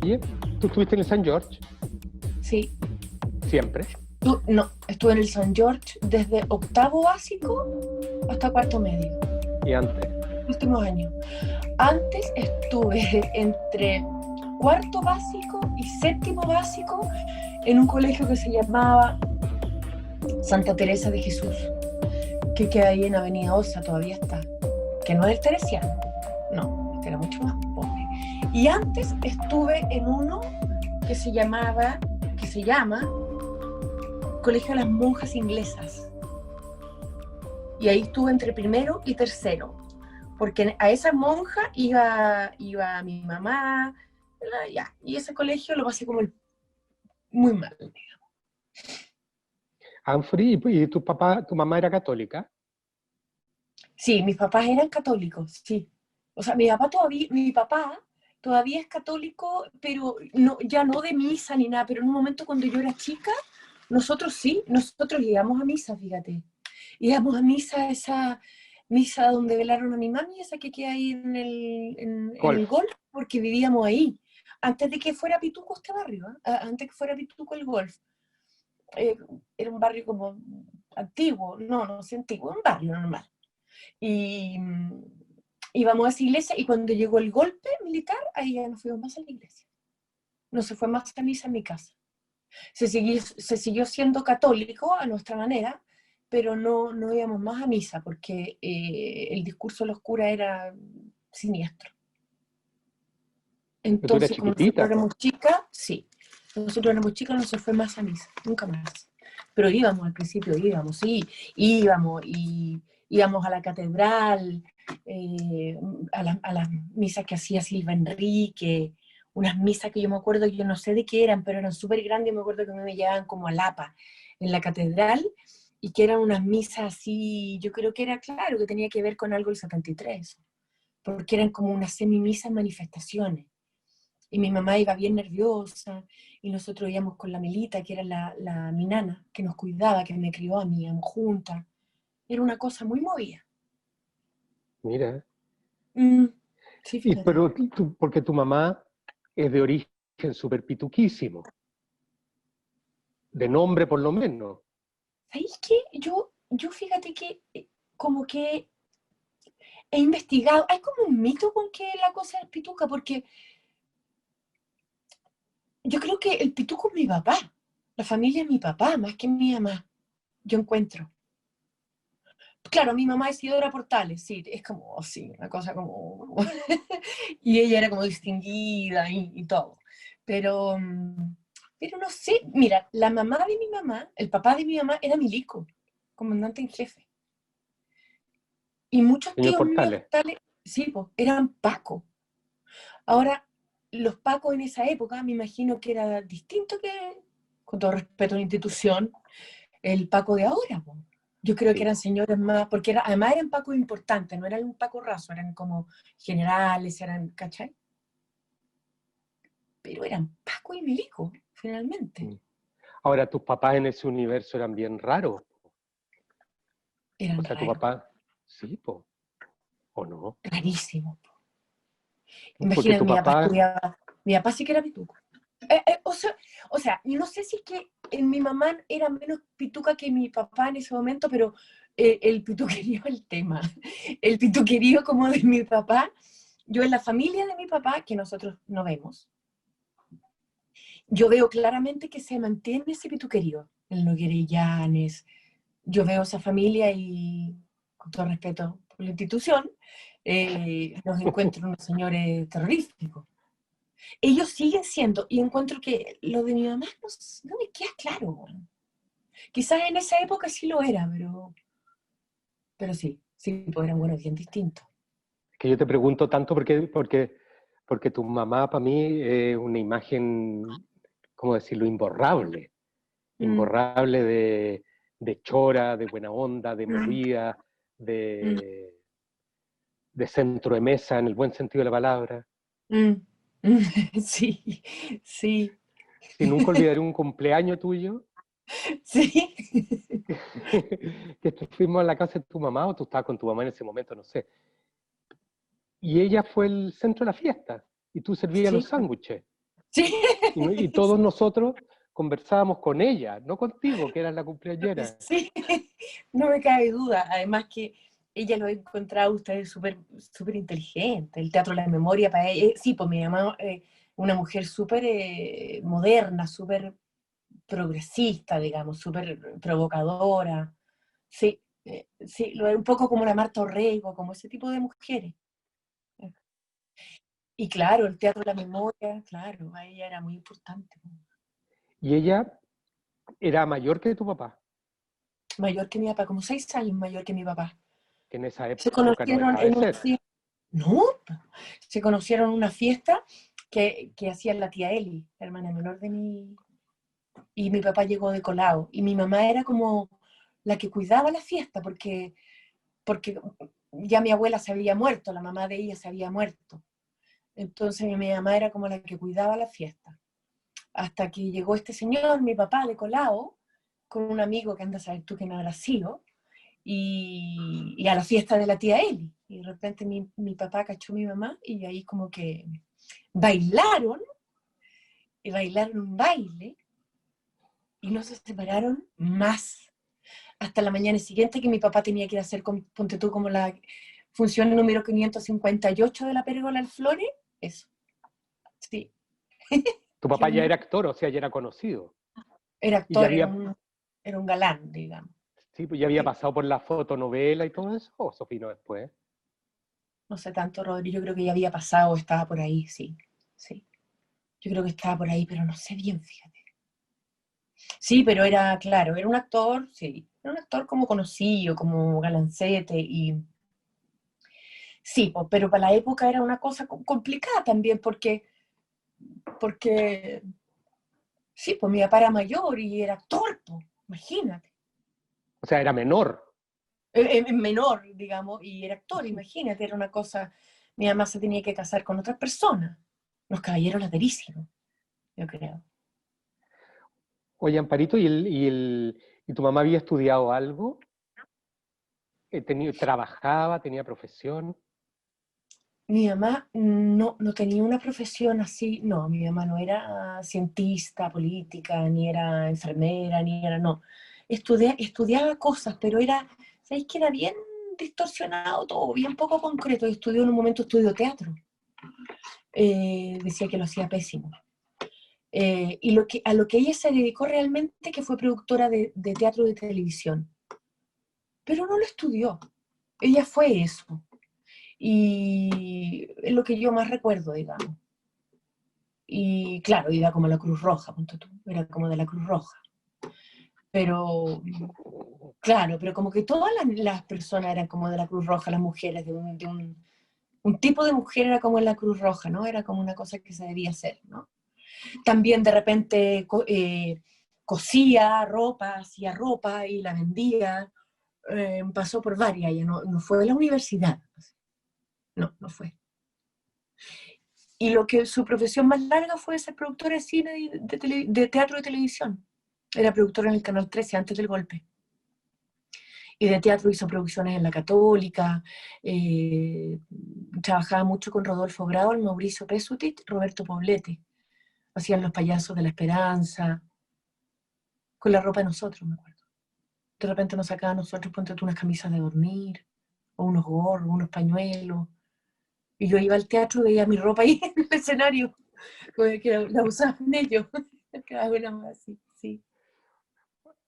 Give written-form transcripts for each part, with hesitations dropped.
Oye, ¿tú estuviste en el San George? Sí. Siempre. No, estuve en el San George desde octavo básico hasta cuarto medio, Y antes. últimos años. Antes estuve entre cuarto básico y séptimo básico en un colegio que se llamaba Santa Teresa de Jesús, que queda ahí en Avenida Osa, todavía está, que no es el Teresiano, no, este era mucho más pobre. Y antes estuve en uno que se llama Colegio de las Monjas Inglesas, y ahí estuve entre primero y tercero, porque a esa monja iba mi mamá, ya, y ese colegio lo pasé como muy mal. Humphrey, ¿y tu mamá era católica? Sí, mis papás eran católicos, sí. O sea, mi papá todavía es católico, pero no, ya no de misa ni nada, pero en un momento cuando yo era chica, nosotros íbamos a misa, fíjate. Íbamos a misa, esa misa donde velaron a mi mami, esa que queda ahí en el Golf. golf, porque vivíamos ahí. Antes de que fuera Pituco este barrio, antes que fuera Pituco el golf. Eh, Era un barrio como antiguo, no sé antiguo, un barrio normal. Y íbamos a esa iglesia y cuando llegó el golpe militar, ahí ya no fuimos más a la iglesia. No se fue más a misa en mi casa. Se siguió siendo católico a nuestra manera, pero no íbamos más a misa porque el discurso de los curas era siniestro. Pero tú eras Entonces, como nosotros chiquitita, éramos chicas, sí. Nosotros éramos chicas, no se fue más a misa, nunca más. Pero íbamos al principio, sí, íbamos a la catedral, a las misas que hacía Silva Enrique, unas misas que yo me acuerdo, yo no sé de qué eran, pero eran súper grandes, me acuerdo que me llevaban como a Lapa, en la catedral, y que eran unas misas así, yo creo que era claro, que tenía que ver con algo del 73, porque eran como unas semi-misas manifestaciones. Y mi mamá iba bien nerviosa, y nosotros íbamos con la Melita, que era mi nana, que nos cuidaba, que me crió a mí, íbamos juntas. Era una cosa muy movida. mira. Mm, sí, fíjate. Pero porque tu mamá es de origen súper pituquísimo, de nombre por lo menos. ¿Sabéis qué? Yo fíjate que como que he investigado, hay como un mito con que la cosa es pituca, porque yo creo que el pituco es mi papá, la familia es mi papá, más que mi mamá, yo encuentro. Claro, mi mamá es Isidora Portales, sí, es como, sí, una cosa como... y ella era como distinguida y todo. Pero, pero no sé, mira, la mamá de mi mamá, el papá de mi mamá era milico, comandante en jefe. Y muchos Señor tíos míos Portales. Portales, sí, pues, eran Paco. Ahora, los Pacos en esa época, me imagino que era distinto que, con todo respeto a la institución, el Paco de ahora, po. Yo creo que Sí, eran po. señores más, porque además eran Pacos importantes, no eran un Paco raso, eran como generales, ¿cachai? Pero eran Paco y Milico, finalmente. Mm. Ahora, tus papás en ese universo eran bien raros. O Eran sea, tu raros, papá, sí, po, o no. rarísimos. Porque Imagina, tu papá, mi papá sí que era pituco. O sea, no sé si es que mi mamá era menos pituca que mi papá en ese momento, pero el pituquerío es el tema. El pituquerío como de mi papá, yo en la familia de mi papá, que nosotros no vemos, yo veo claramente que se mantiene ese pituquerío, el Noguerellanes. Yo veo esa familia y, con todo respeto por la institución, los encuentro unos señores terroríficos. Ellos siguen siendo, y encuentro que lo de mi mamá no me queda claro. Bueno. Quizás en esa época sí lo era, pero sí, pues eran buenos, bien distintos. que yo te pregunto tanto porque tu mamá para mí es una imagen, ¿cómo decirlo?, imborrable. Mm, Imborrable de chora, de buena onda, de mm, movida, mm, de centro de mesa en el buen sentido de la palabra. mm, sí, sí, Si nunca olvidaré un cumpleaños tuyo, sí. que fuimos a la casa de tu mamá o tú estabas con tu mamá en ese momento, no sé. Y ella fue el centro de la fiesta y tú servías los Sí, sándwiches. Sí, Y todos nosotros conversábamos con ella, no contigo, que eras la cumpleañera. sí, no me cabe duda. Además que ella lo ha encontrado a ustedes súper súper inteligente. El teatro de la memoria para ella, sí, pues mi mamá, una mujer súper moderna, súper progresista, digamos, súper provocadora. Sí, sí, lo es un poco como la Marta Orrego, como ese tipo de mujeres. Y claro, el teatro de la memoria, claro, a ella era muy importante. Y ella era mayor que tu papá, Mayor que mi papá, como 6 años mayor que mi papá. que en esa Se época no conocieron dejaba de en una ser. fiesta. No, se conocieron en una fiesta que hacía la tía Eli, la hermana menor de mi. Y mi papá llegó de colado. Y mi mamá era como la que cuidaba la fiesta, porque ya mi abuela se había muerto, la mamá de ella se había muerto. Entonces mi mamá era como la que cuidaba la fiesta. Hasta que llegó este señor, mi papá, de colado, con un amigo que anda a saber tú quién habrá sido, y a la fiesta de la tía Eli. Y de repente mi papá cachó a mi mamá y ahí como que bailaron, y bailaron un baile, y no se separaron más. Hasta la mañana siguiente que mi papá tenía que ir a hacer, ponte tú, como la función número 558 de la Pérgola del Flores, eso, sí. Tu papá ya era actor, o sea, ya era conocido. Era Y ya actor, había, era un galán, digamos. sí, pues ya había Sí. pasado por la fotonovela y todo eso, o Sofino después. No sé tanto, Rodri, yo creo que ya había pasado, estaba por ahí, sí, sí. Yo creo que estaba por ahí, pero no sé bien, fíjate. Sí, pero era, claro, era un actor, sí, era un actor como conocido, como galancete, y sí, pero para la época era una cosa complicada también, porque, sí, pues mi papá era mayor y era actor, pues, imagínate. O sea, era menor. Menor, digamos, y era actor, Sí. imagínate, era una cosa, mi mamá se tenía que casar con otras personas, los caballeros laterísimos, yo creo. Oye, Amparito, ¿y tu mamá había estudiado algo? ¿Trabajaba, tenía profesión? Mi mamá no tenía una profesión así, no, mi mamá no era cientista, política, ni era enfermera, ni era, no. Estudiaba cosas, pero era, ¿sabéis que era bien distorsionado todo, bien poco concreto? Estudió en un momento, estudió teatro. Decía que lo hacía pésimo. Y a lo que ella se dedicó realmente, que fue productora de teatro y de televisión. Pero no lo estudió. Ella fue eso. Y es lo que yo más recuerdo, digamos. Y claro, iba como a la Cruz Roja, punto tú, era como de la Cruz Roja. Pero, claro, pero como que todas las personas eran como de la Cruz Roja, las mujeres, un tipo de mujer era como en la Cruz Roja, ¿no? Era como una cosa que se debía hacer, ¿no? También de repente cosía ropa, hacía ropa y la vendía, pasó por varias, ella no fue de la universidad, no, no fue. Y lo que su profesión más larga fue ser productora de cine y de teatro y televisión. Era productora en el Canal 13 antes del golpe. Y de teatro hizo producciones en La Católica, eh, trabajaba mucho con Rodolfo Grau, Mauricio Pesutit, Roberto Poblete. Hacían Los Payasos de la Esperanza, con la ropa de nosotros, me acuerdo. De repente nos sacaban a nosotros, ponte tú, unas camisas de dormir, o unos gorros, unos pañuelos. Y yo iba al teatro y veía mi ropa ahí en el escenario, que la usaban ellos. Cada una así, sí.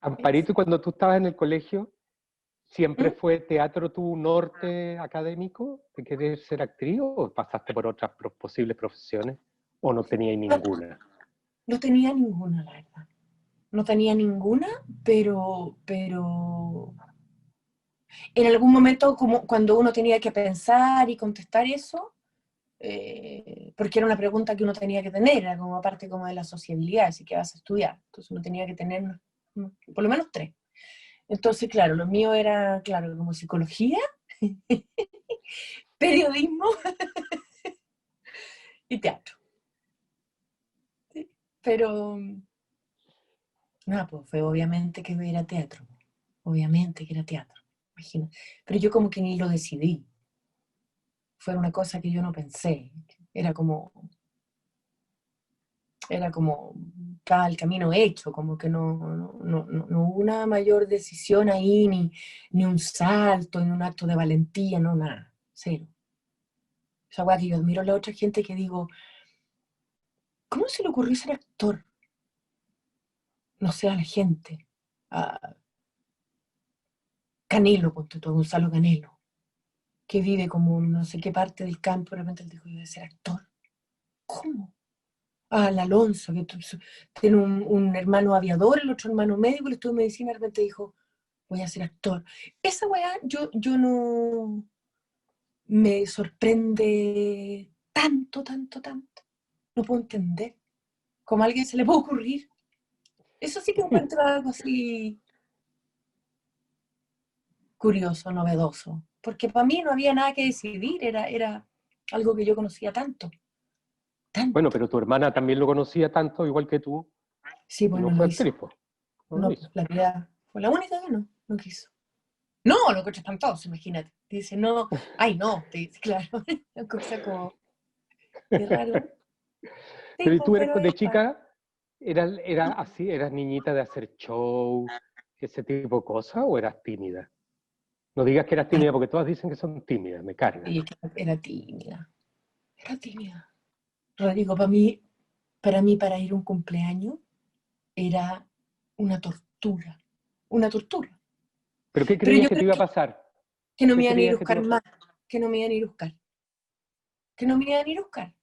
Amparito, y cuando tú estabas en el colegio, ¿siempre ¿Mm? fue teatro tu norte académico de querer ser actriz o pasaste por otras posibles profesiones o no tenías No, ninguna? no tenía ninguna, la verdad. No tenía ninguna, pero en algún momento, como cuando uno tenía que pensar y contestar eso, porque era una pregunta que uno tenía que tener, era como parte como de la sociabilidad, así que vas a estudiar. Entonces uno tenía que tener por lo menos tres. Entonces, claro, lo mío era, claro, como psicología, periodismo y teatro. ¿Sí? Pero, no, pues fue obviamente que era teatro. Obviamente que era teatro. Imagina. Pero yo como que ni lo decidí. Fue una cosa que yo no pensé. Era como, Era como estaba el camino hecho, como que no hubo una mayor decisión ahí, ni un salto, ni un acto de valentía, no, nada, cero. Esa weá que yo admiro a la otra gente que digo, ¿cómo se le ocurrió ser actor? No sé, a la gente. A Canelo, ponte tú, a Gonzalo Canelo, que vive como en no sé qué parte del campo, de repente él dijo, yo voy a ser actor. ¿Cómo? Al Alonso, que tiene un hermano aviador, el otro hermano médico, le estudió medicina, de repente dijo, voy a ser actor. Esa weá yo no me sorprende tanto, tanto, tanto. No puedo entender cómo a alguien se le puede ocurrir. Eso sí que encuentro algo así curioso, novedoso. Porque para mí no había nada que decidir, era algo que yo conocía tanto, Bueno, tanto. pero tu hermana también lo conocía tanto, igual que tú, Sí, y pues no no lo fue hizo. actriz, pues. No lo No, hizo. la vida fue la única que no quiso. No, lo que espantoso, imagínate. Te dice, no, ay, no, te dice, claro. Una cosa como, qué raro. Sí, Pero ¿y pues, tú eras pero de ella, chica, era así, eras niñita de hacer show, ese tipo de cosas, o eras tímida? No digas que eras ay, tímida porque todas dicen que son tímidas, me cargan. sí, era tímida, era tímida. Rodrigo, para mí, para ir a un cumpleaños, era una tortura, una tortura. ¿Pero qué Pero creías yo que te creo iba a pasar? que no me ¿Qué iban a ir a creías que te buscar iba a pasar? más, que no me iban a ir a buscar, que no me iban a ir a buscar.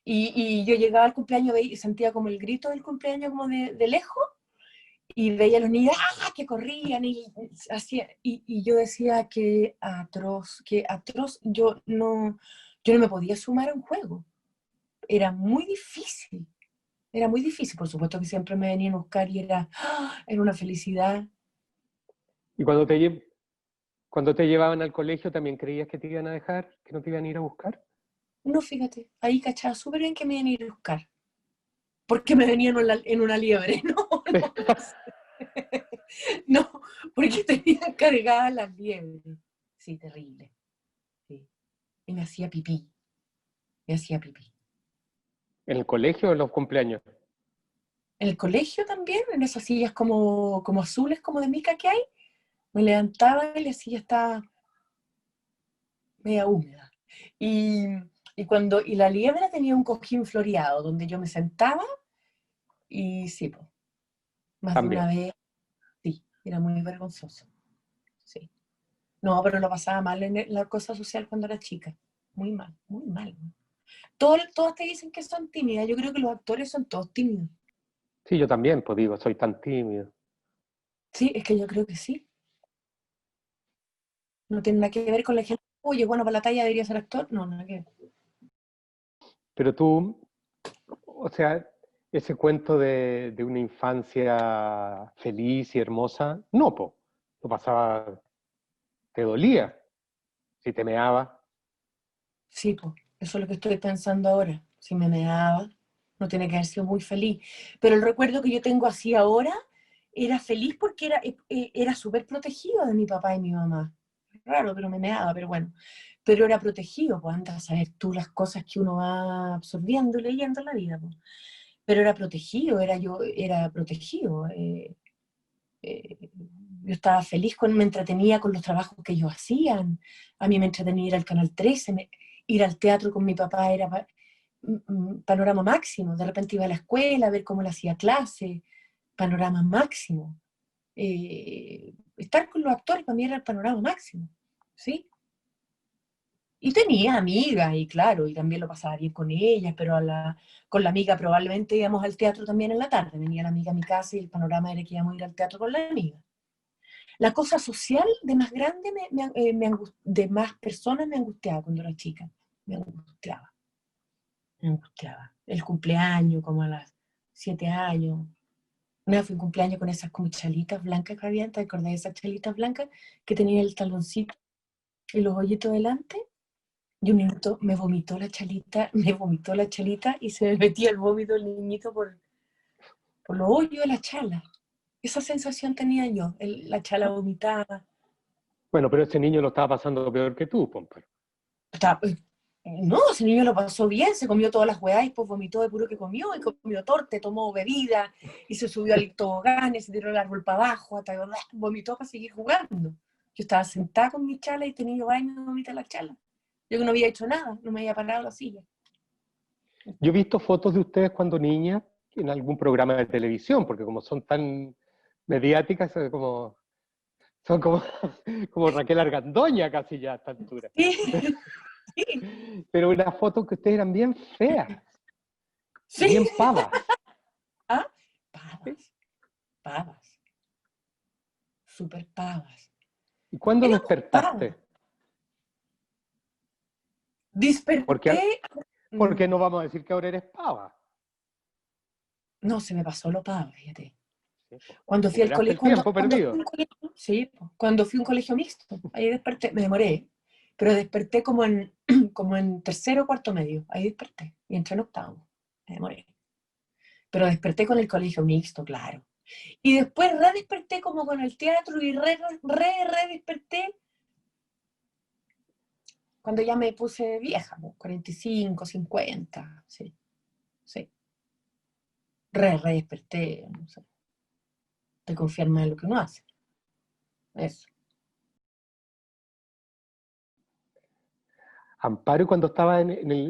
Y yo llegaba al cumpleaños y sentía como el grito del cumpleaños como de lejos, y veía a los niños que corrían y yo decía que atroz, yo no me podía sumar a un juego. Era muy difícil, por supuesto que siempre me venían a buscar y era una felicidad. ¿Y cuando te llevaban al colegio también creías que te iban a dejar, que no te iban a ir a buscar? No, fíjate, ahí cachaba súper bien que me iban a ir a buscar, porque me venían en una liebre, no sé. No, porque tenían cargadas las liebres. Sí, terrible. Sí. Y me hacía pipí. ¿En el colegio o en los cumpleaños? En el colegio también, en esas sillas como azules, como de mica que hay, me levantaba y la silla estaba media húmeda. Y, y la liebre tenía un cojín floreado donde yo me sentaba y sí, po, más de una También. vez, sí, era muy vergonzoso. Sí. No, pero lo pasaba mal en la cosa social cuando era chica. Muy mal, muy mal. Todas te dicen que son tímidas. Yo creo que los actores son todos tímidos. Sí, yo también, pues digo, soy tan tímido. Sí, es que yo creo que sí. No tiene nada que ver con la gente. Oye, bueno, para la talla debería ser actor. No, nada que ver. Pero tú, o sea, ese cuento de una infancia feliz y hermosa, no, po. Lo pasaba, te dolía si te meaba. Sí, pues, eso es lo que estoy pensando ahora. Si me meaba, no tiene que haber sido muy feliz. Pero el recuerdo que yo tengo así ahora era feliz porque era súper protegido de mi papá y mi mamá. Raro, pero me meaba, pero bueno. Pero era protegido, pues anda a saber tú las cosas que uno va absorbiendo y leyendo en la vida, pues. Pero era protegido, era protegido. Yo estaba feliz me entretenía con los trabajos que ellos hacían. A mí me entretenía ir al Canal 13, ir al teatro con mi papá era panorama máximo. De repente iba a la escuela a ver cómo le hacía clase, panorama máximo. Estar con los actores para mí era el panorama máximo, ¿sí? Y tenía amigas, y claro, y también lo pasaba bien con ellas, pero con la amiga probablemente íbamos al teatro también en la tarde. Venía la amiga a mi casa y el panorama era que íbamos a ir al teatro con la amiga. La cosa social de más grande, de más personas me angustiaba cuando era chica. Me angustiaba, me angustiaba. El cumpleaños, como a las 7 años. Una vez fue un cumpleaños con esas como chalitas blancas que habían, ¿te acordás de esas chalitas blancas que tenía el taloncito y los hoyitos delante? Y un niñito me vomitó la chalita, me vomitó la chalita y se me metía el vómito el niñito por los hoyos de la chala. Esa sensación tenía yo, la chala vomitada. Bueno, pero ese niño lo estaba pasando peor que tú, Pomper. Estaba, No, ese niño lo pasó bien, se comió todas las weas y pues vomitó de puro que comió, y comió torte, tomó bebida, y se subió al tobogán, y se tiró el árbol para abajo, hasta que vomitó para seguir jugando. Yo estaba sentada con mi chala y tenía yo, ay, me vomita la chala. Yo que no había hecho nada, no me había parado la silla. Yo he visto fotos de ustedes cuando niñas en algún programa de televisión, porque como son tan mediáticas, son como, como Raquel Argandoña casi ya a esta altura. Sí, sí, Pero unas fotos que ustedes eran bien feas, sí. bien pavas. ¿Ah? Pavas, pavas, súper pavas. ¿Y cuándo Éramos pavas. despertaste? Desperté, Porque, porque no vamos a decir que ahora eres pava. no, se me pasó lo pava, fíjate. Sí, pues, Cuando fui al recuperaste colegio, el tiempo cuando fui a perdido. un colegio, sí, pues, cuando fui a un colegio mixto, ahí desperté, me demoré, pero desperté como en, como en tercero o cuarto medio, ahí desperté, y entré en octavo, me demoré. Pero desperté con el colegio mixto, claro. Y después re desperté como con el teatro y re desperté cuando ya me puse vieja, pues, 45, 50, sí, sí. Re desperté, no sé, te confirma de lo que uno hace, eso. Amparo, cuando estaba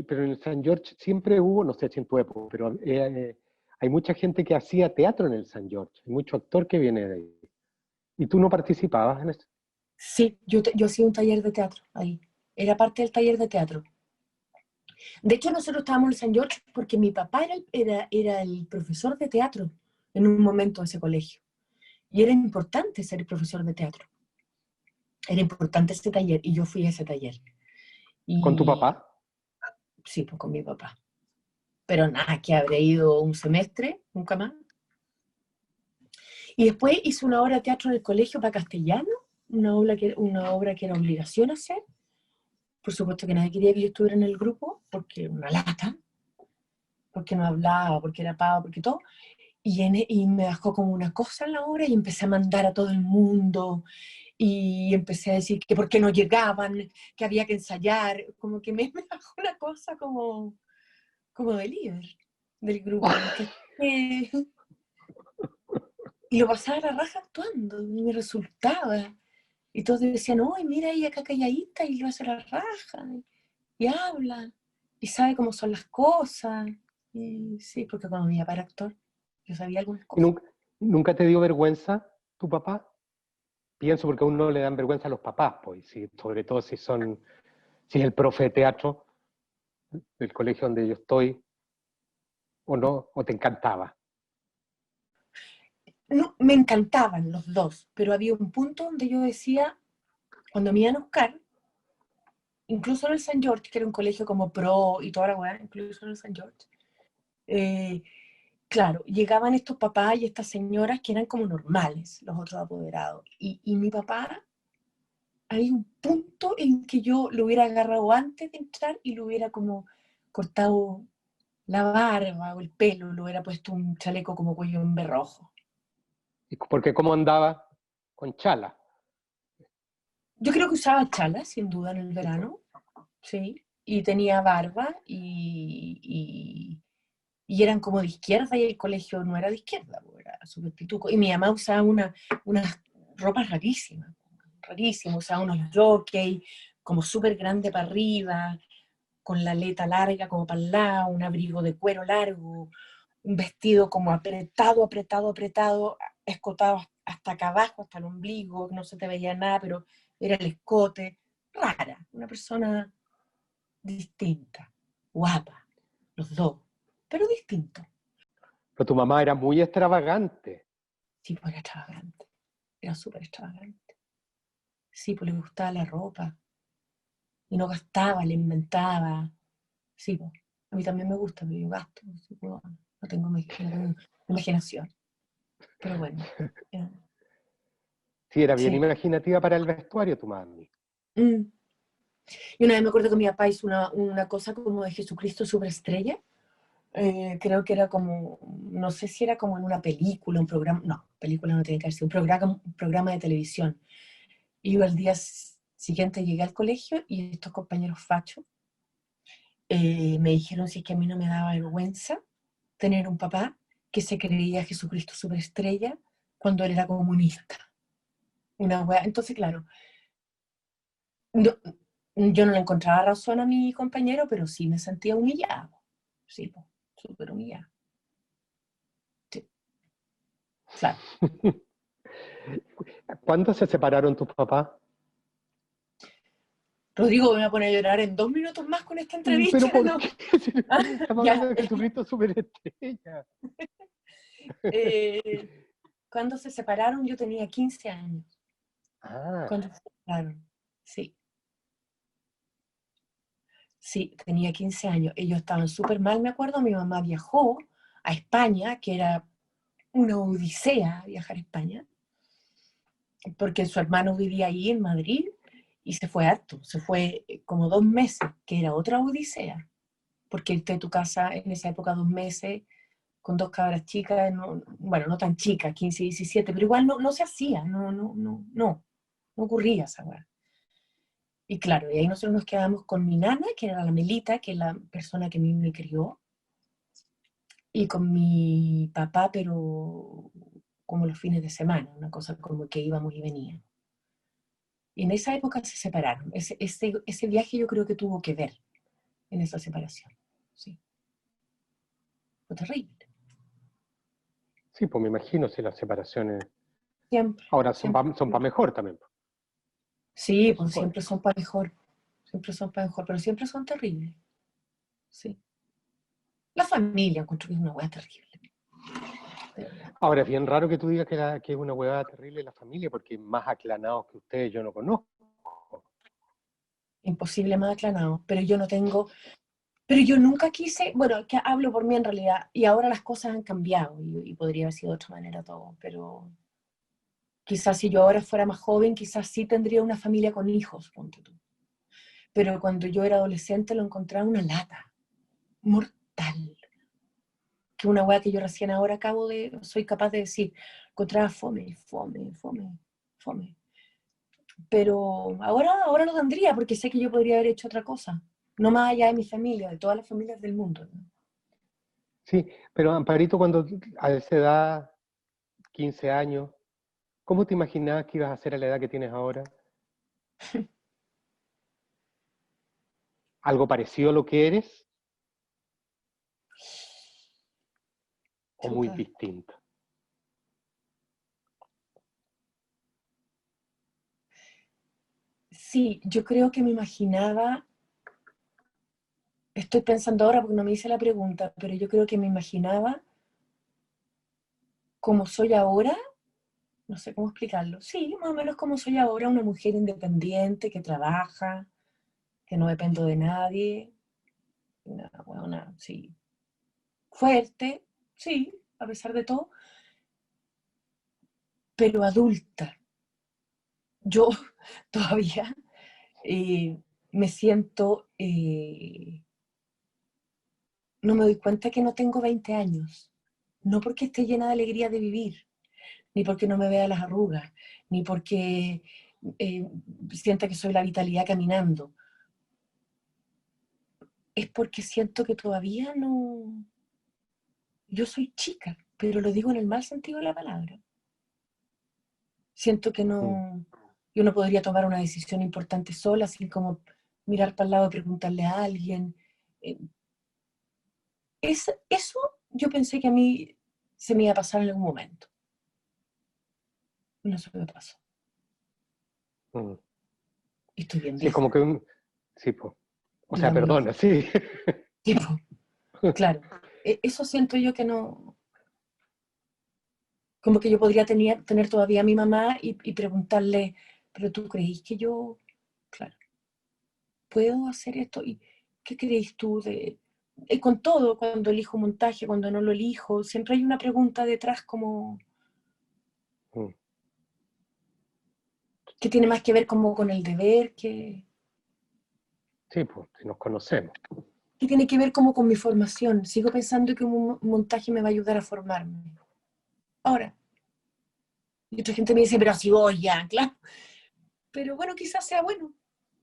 pero en el San George siempre hubo, no sé si en tu época, pero hay mucha gente que hacía teatro en el San George, hay mucho actor que viene de ahí. ¿Y tú no participabas en eso? Sí, yo hacía un taller de teatro ahí. Era parte del taller de teatro. De hecho, nosotros estábamos en San George porque mi papá era el profesor de teatro en un momento de ese colegio. Y era importante ser profesor de teatro. Era importante ese taller y yo fui a ese taller. ¿Con tu papá? Y sí, pues con mi papá. Pero nada, que habré ido un semestre, nunca más. Y después hice una obra de teatro en el colegio para castellano, una obra que era obligación hacer. Por supuesto que nadie quería que yo estuviera en el grupo, porque una lata, porque no hablaba, porque era pavo, porque todo. Y me dejó como una cosa en la obra y empecé a mandar a todo el mundo y empecé a decir que por qué no llegaban, que había que ensayar, como que me bajó una cosa como de líder del grupo. Y lo pasaba a la raja actuando y me resultaba. Y todos decían, uy, mira ella acá calladita y lo hace a la raja y habla y sabe cómo son las cosas. Y sí, porque cuando mi papá era actor, yo sabía algunas ¿Y cosas. nunca te dio vergüenza tu papá? Pienso porque a uno le dan vergüenza a los papás, pues, sobre todo si es el profe de teatro del colegio donde yo estoy, o no, o te encantaba. No, me encantaban los dos, pero había un punto donde yo decía, cuando me iban a buscar, incluso en el San George, que era un colegio como pro y toda la weá, incluso en el San George, eh, claro, llegaban estos papás y estas señoras que eran como normales, los otros apoderados. Y mi papá, hay un punto en que yo lo hubiera agarrado antes de entrar y lo hubiera como cortado la barba o el pelo, le hubiera puesto un chaleco como cuello en rojo. Porque cómo andaba con chala. Yo creo que usaba chala, sin duda, en el Sí, pues. verano, sí, y tenía barba y eran como de izquierda y el colegio no era de izquierda, era súper pituco. Y mi mamá usaba unas ropas rarísimas, rarísimas, usaba unos jockey como súper grande para arriba, con la aleta larga como para el lado, un abrigo de cuero largo, un vestido como apretado, escotado hasta acá abajo, hasta el ombligo, no se te veía nada, pero era el escote, rara, una persona distinta, guapa, los dos, pero distinto. Pero tu mamá era muy extravagante. Sí, pues era extravagante, era súper extravagante. Sí, pues le gustaba la ropa, y no gastaba, le inventaba. Sí, pues, a mí también me gusta, pero yo gasto, sí, pues, no tengo imaginación. Pero bueno. eh, Sí, era bien sí. imaginativa para el vestuario tu mami. Mm. Y una vez me acuerdo que mi papá hizo una cosa como de Jesucristo superestrella. Creo que era como, no sé si era como en una película, un programa, no, película no tiene que ser, un programa de televisión. Y yo al día siguiente llegué al colegio y estos compañeros fachos me dijeron si es que a mí no me daba vergüenza tener un papá que se creía Jesucristo superestrella cuando él era comunista. Una wea. Entonces, claro, no, yo no le encontraba razón a mi compañero, pero sí me sentía humillado. Sí, po, súper humillado. Sí, claro. ¿Cuándo se separaron tus papás? Rodrigo, me voy a poner a llorar en 2 minutos más con esta entrevista, ¿Pero por ¿no? qué? Si Ah, estamos hablando ya. de Jesucristo superestrella. Cuando se separaron, yo tenía 15 años. Ah, Cuando se separaron, sí. Sí, tenía 15 años. Ellos estaban súper mal, me acuerdo. Mi mamá viajó a España, que era una odisea viajar a España, porque su hermano vivía ahí en Madrid y se fue harto. Se fue como 2 meses, que era otra odisea. Porque irte de tu casa en esa época 2 meses con 2 cabras chicas, bueno, no tan chicas, 15 y 17, pero igual no se hacía, no ocurría esa weá. Y claro, y ahí nosotros nos quedamos con mi nana, que era la Melita, que es la persona que a mí me crió, y con mi papá, pero como los fines de semana, una cosa como que íbamos y veníamos. Y en esa época se separaron. Ese viaje yo creo que tuvo que ver en esa separación. Sí, fue terrible. sí, pues me imagino si las separaciones Siempre, ahora son siempre. para mejor también, Sí, por pues siempre supuesto. son para mejor. Siempre son para mejor, pero siempre son terribles. Sí. La familia encuentro que es una hueá terrible. De verdad. Ahora es bien raro que tú digas que es una huevada terrible la familia, porque más aclanados que ustedes yo no conozco. Imposible más aclarado. Pero yo no tengo. Pero yo nunca quise. Bueno, que hablo por mí en realidad. Y ahora las cosas han cambiado. Y podría haber sido de otra manera todo. Pero quizás si yo ahora fuera más joven, quizás sí tendría una familia con hijos, ponte tú. Pero cuando yo era adolescente lo encontraba una lata. Mortal. Que una weá que yo recién ahora soy capaz de decir, encontraba fome, fome, fome, fome. Pero ahora lo tendría porque sé que yo podría haber hecho otra cosa. No más allá de mi familia, de todas las familias del mundo, ¿no? Sí, pero Amparito, cuando a esa edad, 15 años, ¿cómo te imaginabas que ibas a ser a la edad que tienes ahora? ¿Algo parecido a lo que eres o muy Chuta. distinto? Sí, yo creo que me imaginaba, estoy pensando ahora porque no me hice la pregunta, pero yo creo que me imaginaba como soy ahora, no sé cómo explicarlo. Sí, más o menos como soy ahora, una mujer independiente que trabaja, que no dependo de nadie, sí, fuerte, sí, a pesar de todo, pero adulta. Yo todavía me siento, no me doy cuenta que no tengo 20 años, no porque esté llena de alegría de vivir, ni porque no me vea las arrugas, ni porque eh, sienta que soy la vitalidad caminando, es porque siento que todavía no, yo soy chica, pero lo digo en el mal sentido de la palabra. Siento que Mm. no, yo no podría tomar una decisión importante sola, sin como mirar para el lado y preguntarle a alguien. Eh, eso yo pensé que a mí se me iba a pasar en algún momento. No se me pasó. Mm. Y estoy bien Sí, como vieja, que sí, pues. O sea, digamos. perdona, sí. Tipo, claro. Eso siento yo que no, como que yo podría tener todavía a mi mamá y preguntarle, pero tú creís que yo, claro, puedo hacer esto? ¿Y qué crees tú de...? Con todo, cuando elijo montaje, cuando no lo elijo, siempre hay una pregunta detrás como Mm. que tiene más que ver como con el deber, Sí, pues, si nos conocemos. que tiene que ver como con mi formación. Sigo pensando que un montaje me va a ayudar a formarme. Ahora, y otra gente me dice, pero si voy ya, claro. Pero bueno, quizás sea bueno,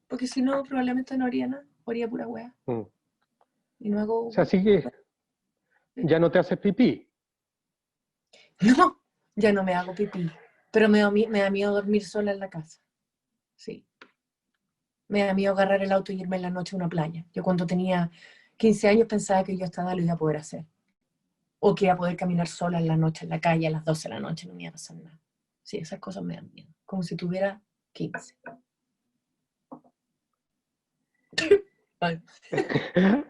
porque si no, probablemente no haría nada, haría pura hueá. Mm. y no hago... O sea, sí que ya no te haces pipí. No, ya no me hago pipí, pero me da miedo dormir sola en la casa. Sí. Me da miedo agarrar el auto y irme en la noche a una playa. Yo cuando tenía 15 años pensaba que yo esta edad lo iba a poder hacer. O que iba a poder caminar sola en la noche, en la calle, a las 12 de la noche, no me iba a pasar nada. Sí, esas cosas me dan miedo. Como si tuviera 15. Ay.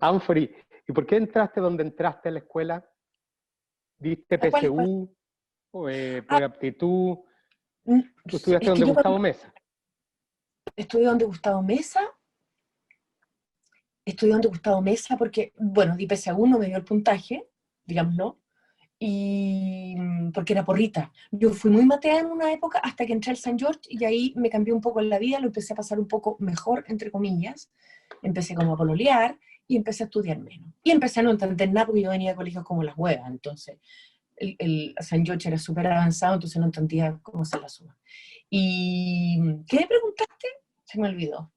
Anfori, ¿y por qué entraste donde entraste a la escuela? ¿Diste ¿Cuál? PSU, Ah, prueba de aptitud? ¿Tú estudiaste es que donde yo Gustavo Mesa? estudié donde Gustavo Mesa, porque, bueno, di PSU, no me dio el puntaje, digamos, ¿no? Y porque era porrita. Yo fui muy matea en una época hasta que entré al San George y ahí me cambió un poco la vida, lo empecé a pasar un poco mejor, entre comillas. Empecé como a pololear y empecé a estudiar menos. Y empecé a no entender nada porque yo venía de colegios como las huevas, entonces el San George era súper avanzado, entonces no entendía cómo se la suma. ¿Y qué me preguntaste? Se me olvidó.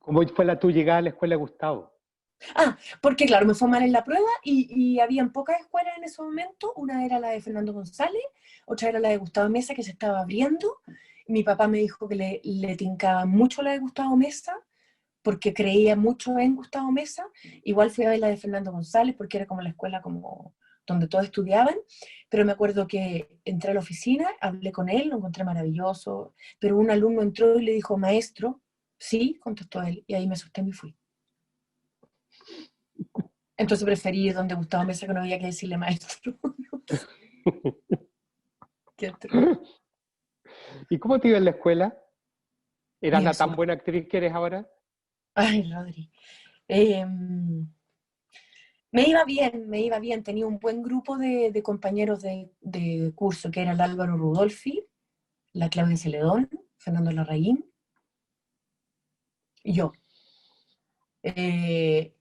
¿Cómo fue tu llegada a la escuela de Gustavo? Ah, porque claro, me fue mal en la prueba y habían pocas escuelas en ese momento. Una era la de Fernando González, otra era la de Gustavo Mesa que se estaba abriendo. Mi papá me dijo que le tincaba mucho la de Gustavo Mesa porque creía mucho en Gustavo Mesa. Igual fui a ver la de Fernando González porque era como la escuela como donde todos estudiaban, pero me acuerdo que entré a la oficina, hablé con él, lo encontré maravilloso, pero un alumno entró y le dijo, maestro, sí, contestó él, y ahí me asusté y me fui. Entonces preferí ir donde Gustavo Mesa, que no había que decirle maestro. Qué atroz. ¿Y cómo te iba en la escuela? Me ¿Eras iba la tan súper. buena actriz que eres ahora? Ay, Rodri. Eh, me iba bien. Tenía un buen grupo de compañeros de curso, que era el Álvaro Rudolfi, la Claudia Celedón, Fernando Larraín y yo. Eh,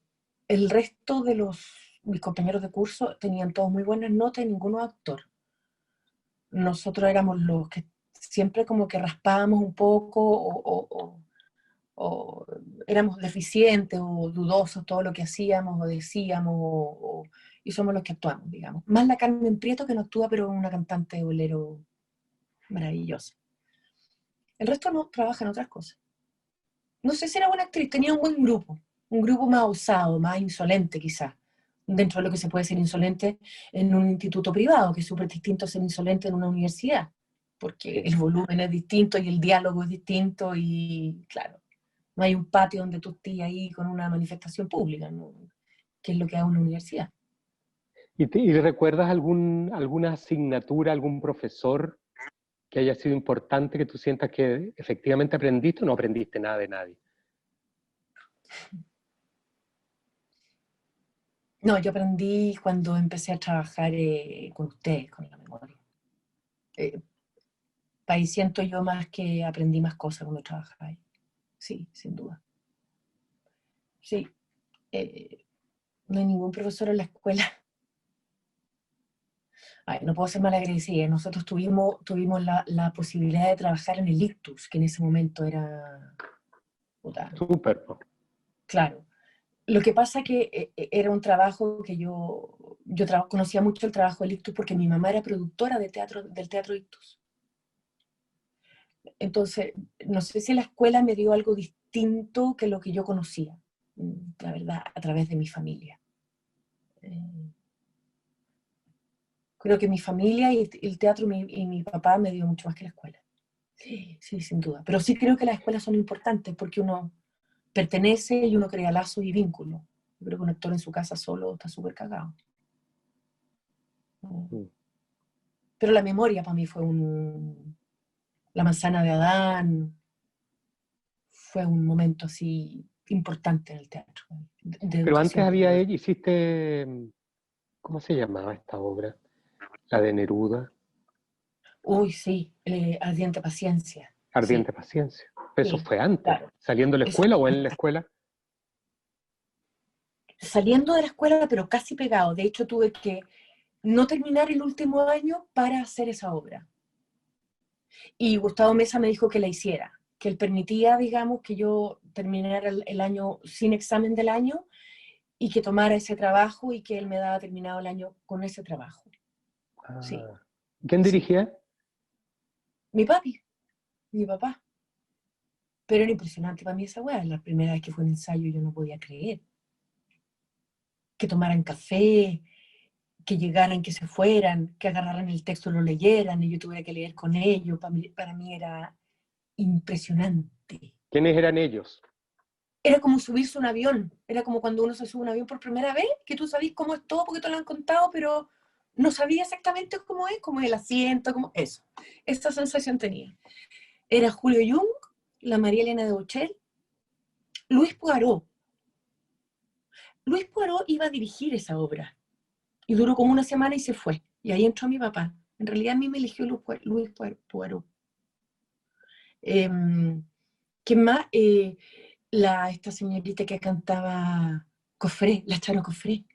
el resto de mis compañeros de curso tenían todos muy buenas notas y ninguno actor. Nosotros éramos los que siempre como que raspábamos un poco o éramos deficientes o dudosos todo lo que hacíamos o decíamos y somos los que actuamos, digamos. Más la Carmen Prieto que no actúa, pero es una cantante de bolero maravillosa. El resto no trabaja en otras cosas. No sé si era buena actriz, tenía un grupo más osado, más insolente quizás, dentro de lo que se puede ser insolente en un instituto privado, que es súper distinto a ser insolente en una universidad, porque Sí. el volumen es distinto y el diálogo es distinto y claro, no hay un patio donde tú estés ahí con una manifestación pública, ¿no? Que es lo que hace una universidad. ¿Y recuerdas alguna asignatura, algún profesor que haya sido importante, que tú sientas que efectivamente aprendiste o no aprendiste nada de nadie? No, yo aprendí cuando empecé a trabajar con ustedes, con la memoria. Eh, Ahí siento yo más que aprendí más cosas cuando trabajaba ahí. Sí, sin duda. Sí, eh, no hay ningún profesor en la escuela. Ay, no puedo ser malagradecida. Nosotros tuvimos la posibilidad de trabajar en el Ictus, que en ese momento era, puta, Súper, po. claro. Lo que pasa que era un trabajo que conocía mucho el trabajo del Ictus porque mi mamá era productora de teatro, del Teatro Ictus. Entonces, no sé si la escuela me dio algo distinto que lo que yo conocía, la verdad, a través de mi familia. Eh, Creo que mi familia y el teatro y mi papá me dio mucho más que la escuela. Sí, sí, sin duda. Pero sí creo que las escuelas son importantes porque uno pertenece y uno crea lazos y vínculos. Yo creo que un actor en su casa solo está súper cagado. Mm. Pero la memoria para mí la manzana de Adán, fue un momento así importante en el teatro, de Pero antes educación. hiciste, ¿cómo se llamaba esta obra? La de Neruda, Uy, sí, Ardiente Paciencia, sí, Ardiente Paciencia. Eso sí, fue antes, claro. saliendo de la Eso, escuela o en la escuela. saliendo de la escuela, pero casi pegado. De hecho, tuve que no terminar el último año para hacer esa obra. Y Gustavo Mesa me dijo que la hiciera, que él permitía, digamos, que yo terminara el año sin examen del año, y que tomara ese trabajo y que él me daba terminado el año con ese trabajo. Sí, ¿Quién sí. dirigía? Mi papi, mi papá. Pero era impresionante para mí esa weá. La primera vez que fue un ensayo yo no podía creer. Que tomaran café, que llegaran, que se fueran, que agarraran el texto, lo leyeran y yo tuviera que leer con ellos. Para mí era impresionante. ¿Quiénes eran ellos? Era como subirse a un avión. Era como cuando uno se sube a un avión por primera vez, que tú sabes cómo es todo porque te lo han contado, pero no sabía exactamente cómo es el asiento, como eso. Esta sensación tenía. Era Julio Jung, la María Elena de Bochel, Luis Poirot. Luis Poirot iba a dirigir esa obra y duró como una semana y se fue. Y ahí entró mi papá. En realidad a mí me eligió Luis Poirot. ¿Quién más? Esta señorita que cantaba Cofré, la Charo Cofré,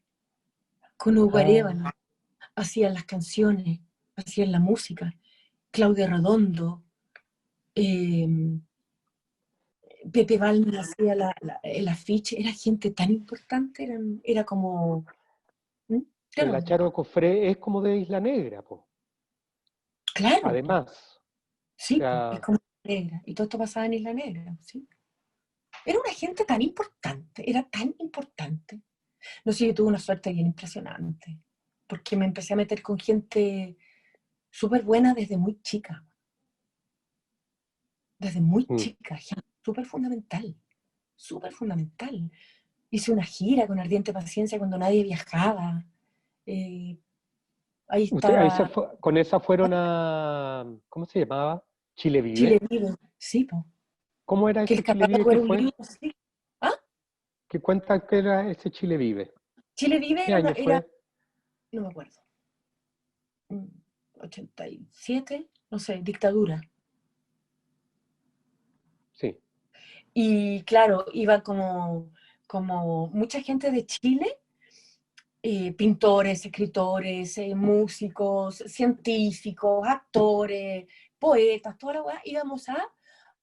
con Hugo Arévalo, hacían las canciones, hacían la música. Claudia Redondo, Pepe Balmer hacía el afiche, era gente tan importante, era como... Pero la Claro, Charo Cofré es como de Isla Negra, po. claro, Además, o sí, es sea, como Isla Negra, y todo esto pasaba en Isla Negra, ¿sí? Era una gente tan importante, era tan importante. No sé, yo tuve una suerte bien impresionante, porque me empecé a meter con gente súper buena desde muy chica, gente súper fundamental, súper fundamental. Hice una gira con Ardiente Paciencia cuando nadie viajaba. Eh, ahí estaba con esa fueron a, ¿cómo se llamaba? ¿Chile Chile Vive? Vive, sí, po, ¿Cómo era que ese el Chile Vive catálogo que era un fue? libro, sí. ¿Ah? ¿Qué cuenta que era ese Chile Vive? Chile Vive ¿Qué año fue? no me acuerdo, 87, no sé, dictadura. Sí. Y claro, iba como mucha gente de Chile, pintores, escritores, músicos, científicos, actores, poetas, toda la weá, íbamos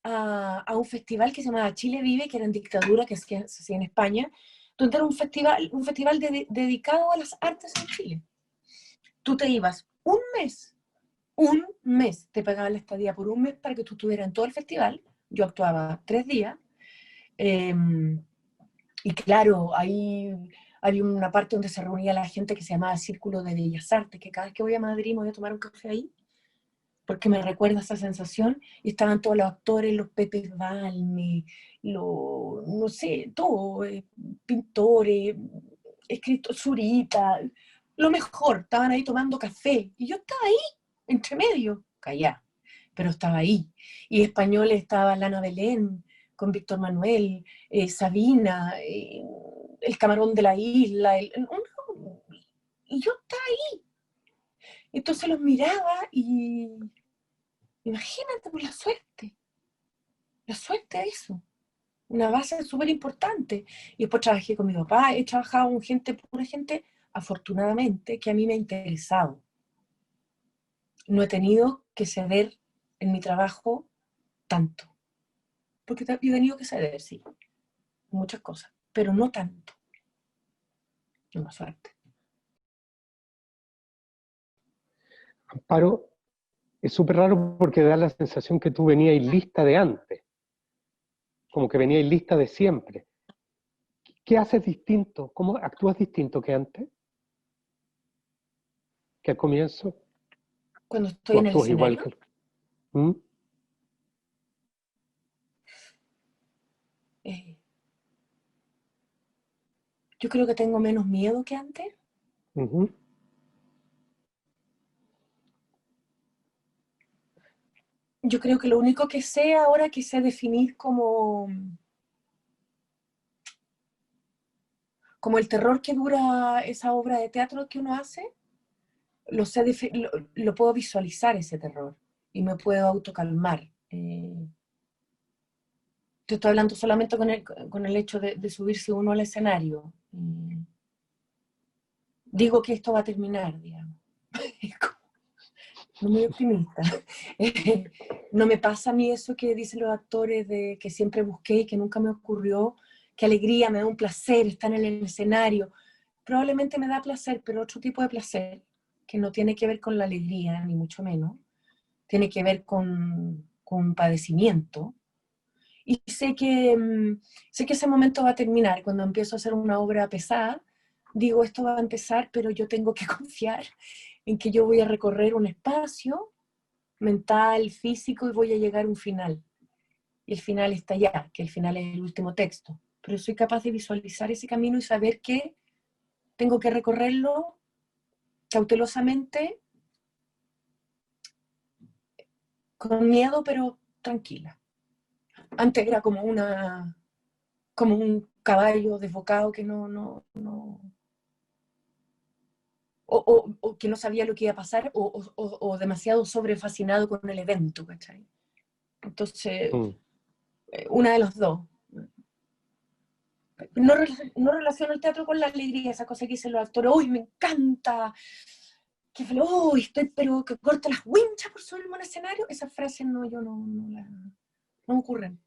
a un festival que se llamaba Chile Vive, que era en dictadura, que se hacía en España, donde era un festival dedicado a las artes en Chile. Tú te ibas un mes, te pagaban la estadía por un mes para que tú estuvieras en todo el festival. Yo actuaba 3 días. Eh, y claro, ahí había una parte donde se reunía la gente que se llamaba Círculo de Bellas Artes, que cada vez que voy a Madrid me voy a tomar un café ahí, porque me recuerda esa sensación, y estaban todos los actores, los Pepe Balme, no sé, todo, pintores, escritores, Zurita, lo mejor, estaban ahí tomando café, y yo estaba ahí, entre medio, callá, pero estaba ahí. Y españoles estaba Lana Belén, con Víctor Manuel, Sabina, el Camarón de la Isla, y yo estaba ahí. Entonces los miraba y imagínate por la suerte de eso, una base súper importante. Y después trabajé con mi papá, he trabajado con gente, pura gente, afortunadamente, que a mí me ha interesado. No he tenido que ceder en mi trabajo tanto, porque he tenido que ceder, sí, muchas cosas, pero no tanto, una suerte. Amparo, es súper raro porque da la sensación que tú venías lista de antes, como que venías lista de siempre. ¿Qué haces distinto? ¿Cómo actúas distinto que antes? ¿Que al comienzo? Cuando estoy ¿O en el actúas igual escenario, que... ¿Mm? eh, yo creo que tengo menos miedo que antes. Uh-huh. Yo creo que lo único que sé ahora que sé definir como el terror que dura esa obra de teatro que uno hace, lo puedo visualizar ese terror y me puedo autocalmar. Te estoy hablando solamente con el hecho de subirse uno al escenario. Digo que esto va a terminar, digamos. No muy optimista. No me pasa a mí eso que dicen los actores de que siempre busqué y que nunca me ocurrió, qué alegría, me da un placer estar en el escenario. Probablemente me da placer, pero otro tipo de placer, que no tiene que ver con la alegría, ni mucho menos, tiene que ver con un padecimiento. Y sé que ese momento va a terminar. Cuando empiezo a hacer una obra pesada, digo, esto va a empezar, pero yo tengo que confiar en que yo voy a recorrer un espacio mental, físico, y voy a llegar a un final. Y el final está allá, que el final es el último texto. Pero soy capaz de visualizar ese camino y saber que tengo que recorrerlo cautelosamente, con miedo, pero tranquila. Antes era como un caballo desbocado que o que no sabía lo que iba a pasar, o demasiado sobrefascinado con el evento, ¿cachai? Entonces, una de los dos. No, no relaciono el teatro con la alegría, esa cosa que dicen los actores, ¡uy, me encanta! ¡Qué feliz! ¡Uy, estoy, pero que corta las winchas por subirme a un escenario! Esas frases no, yo no me ocurren.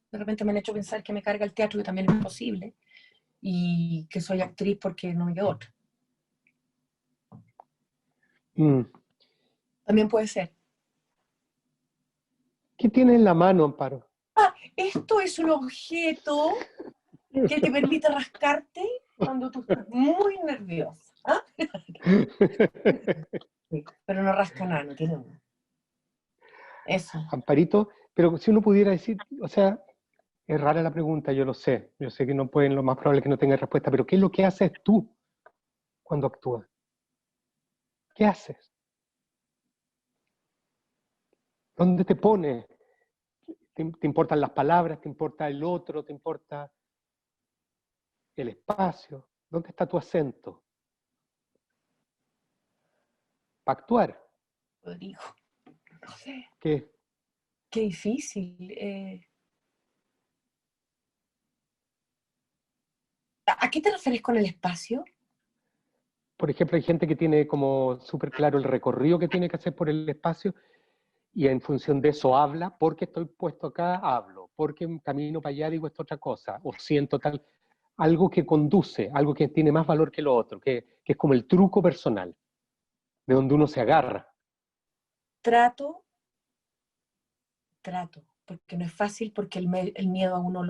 De repente me han hecho pensar que me carga el teatro, que también es posible, y que soy actriz porque no me quedo otra. También puede ser. ¿Qué tienes en la mano, Amparo? Esto es un objeto que te permite rascarte cuando tú estás muy nerviosa. ¿Ah? Sí, pero no rasca nada, no tiene uno. Eso. Amparito, pero si uno pudiera decir, o sea, es rara la pregunta, yo sé que no pueden, lo más probable es que no tenga respuesta, pero ¿qué es lo que haces tú cuando actúas? ¿Qué haces? ¿Dónde te pones? ¿Te importan las palabras? ¿Te importa el otro? ¿Te importa el espacio? ¿Dónde está tu acento? Para actuar. Rodrigo, no sé. ¿Qué? Qué difícil. ¿A qué te refieres con el espacio? Por ejemplo, hay gente que tiene como súper claro el recorrido que tiene que hacer por el espacio y en función de eso habla, porque estoy puesto acá, hablo, porque camino para allá, digo esta otra cosa, o siento tal, algo que conduce, algo que tiene más valor que lo otro, que es como el truco personal, de donde uno se agarra. Trato, porque no es fácil, porque el miedo a uno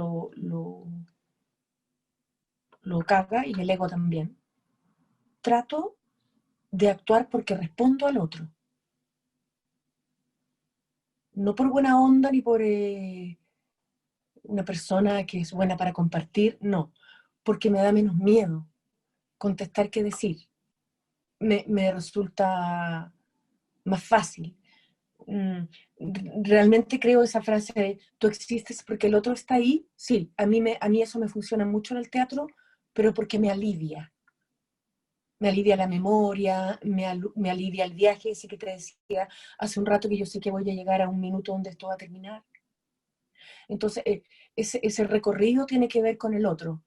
lo caga y el ego también. Trato de actuar porque respondo al otro. No por buena onda ni por una persona que es buena para compartir, no, porque me da menos miedo contestar que decir. Me resulta más fácil. Mm, Realmente creo esa frase de tú existes porque el otro está ahí. Sí, a mí eso me funciona mucho en el teatro, pero porque me alivia. Me alivia la memoria, me alivia el viaje, ese que te decía hace un rato, que yo sé que voy a llegar a un minuto donde esto va a terminar. Entonces, ese recorrido tiene que ver con el otro,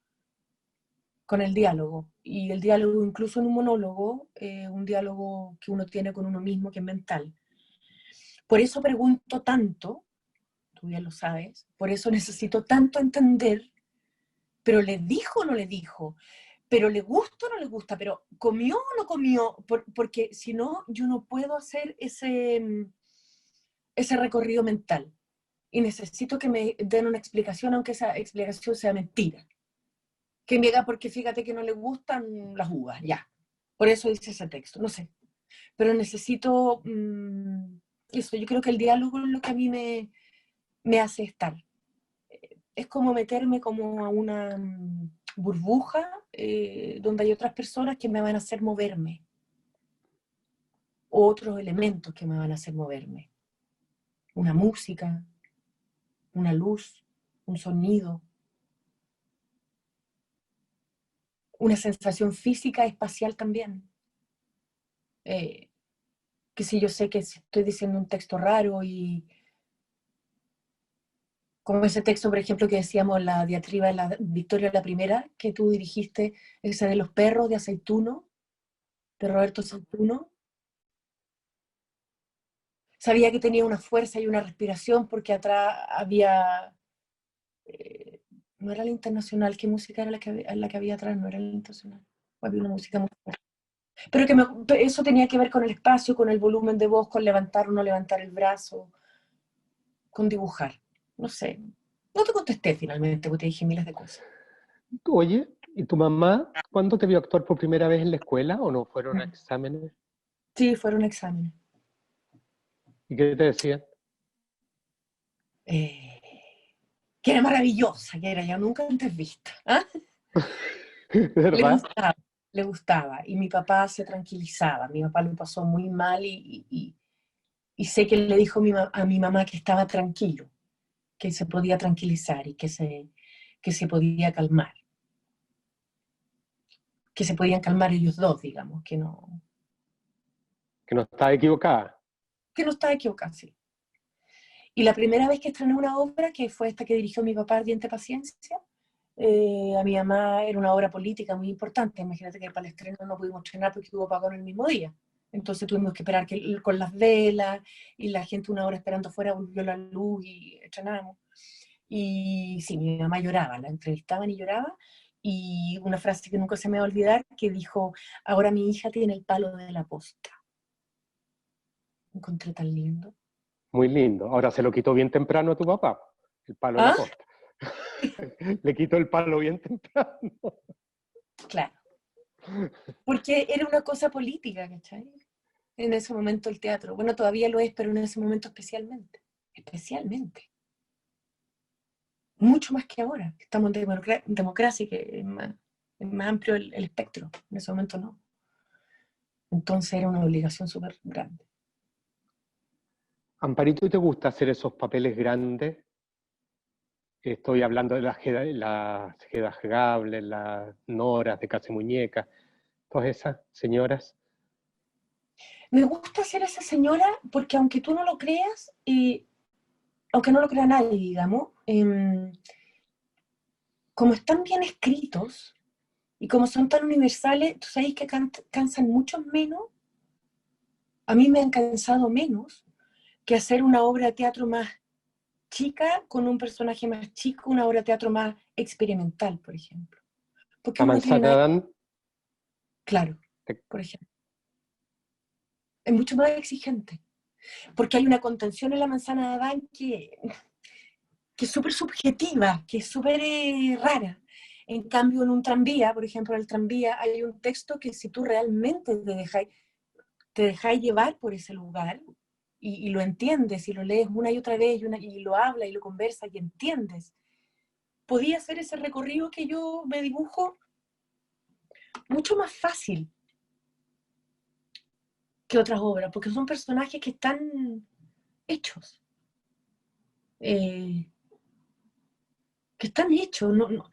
con el diálogo. Y el diálogo, incluso en un monólogo, un diálogo que uno tiene con uno mismo, que es mental. Por eso pregunto tanto, tú ya lo sabes, por eso necesito tanto entender, pero ¿le dijo o no le dijo? ¿Pero le gusta o no le gusta? ¿Pero comió o no comió? Porque si no, yo no puedo hacer ese recorrido mental. Y necesito que me den una explicación, aunque esa explicación sea mentira. Que me diga, porque fíjate que no le gustan las uvas, ya. Por eso dice ese texto, no sé. Pero necesito eso. Yo creo que el diálogo es lo que a mí me hace estar. Es como meterme como a una burbuja donde hay otras personas que me van a hacer moverme, o otros elementos que me van a hacer moverme. Una música, una luz, un sonido, una sensación física espacial también. Eh, que si yo sé que estoy diciendo un texto raro, y como ese texto, por ejemplo, que decíamos, la diatriba de la Victoria la Primera, que tú dirigiste, ese de los perros de Aceituno, de Roberto Aceituno. Sabía que tenía una fuerza y una respiración porque atrás había No era la Internacional. ¿Qué música era la que había atrás? No era la Internacional. Había una música muy fuerte. Pero eso tenía que ver con el espacio, con el volumen de voz, con levantar o no levantar el brazo, con dibujar. No sé. No te contesté finalmente, porque te dije miles de cosas. Oye, ¿y tu mamá cuándo te vio actuar por primera vez en la escuela o no fueron a exámenes? Sí, fueron exámenes. ¿Y qué te decían? Eh, que era maravillosa, que era ya nunca antes vista. ¿Ah? ¿De Le verdad? gustaba, le gustaba. Y mi papá se tranquilizaba. Mi papá lo pasó muy mal y sé que le dijo a mi mamá que estaba tranquilo, que se podía tranquilizar y que se podía calmar. Que se podían calmar ellos dos, digamos, Que no estaba equivocada. que no estaba equivocado, sí. Y la primera vez que estrené una obra, que fue esta que dirigió mi papá, Ardiente Paciencia, a mi mamá era una obra política muy importante. Imagínate que para el estreno no pudimos estrenar porque hubo apagón el mismo día. Entonces tuvimos que esperar con las velas y la gente una hora esperando afuera volvió la luz y estrenamos. Y sí, mi mamá lloraba, la entrevistaban y lloraba. Y una frase que nunca se me va a olvidar, que dijo, ahora mi hija tiene el palo de la posta. Me encontré tan lindo. Muy lindo. Ahora se lo quitó bien temprano a tu papá, el palo de la ¿Ah? posta. Le quitó el palo bien temprano. Claro. Porque era una cosa política, ¿cachai? En ese momento el teatro. Bueno, todavía lo es, pero en ese momento especialmente. Especialmente. Mucho más que ahora. Estamos en democracia, que es más amplio el espectro. En ese momento no. Entonces era una obligación súper grande. Amparito, ¿y te gusta hacer esos papeles grandes? Estoy hablando de las Geda Gable, las Noras de Casi Muñeca, todas esas señoras. Me gusta ser esa señora porque aunque tú no lo creas, aunque no lo crea nadie, digamos, como están bien escritos y como son tan universales, tú sabes que cansan mucho menos. A mí me han cansado menos que hacer una obra de teatro más chica con un personaje más chico, una obra de teatro más experimental, por ejemplo. Porque La uno no tiene manzana de nada Adán, claro, te- por ejemplo. Es mucho más exigente. Porque hay una contención en la manzana de Adán que es súper subjetiva, que es súper rara. En cambio, en un tranvía, por ejemplo, en el tranvía hay un texto que si tú realmente te dejáis llevar por ese lugar y lo entiendes y lo lees una y otra vez y lo hablas y lo conversas y entiendes, podía hacer ese recorrido que yo me dibujo mucho más fácil que otras obras, porque son personajes que están hechos, eh, que están hechos, no, no,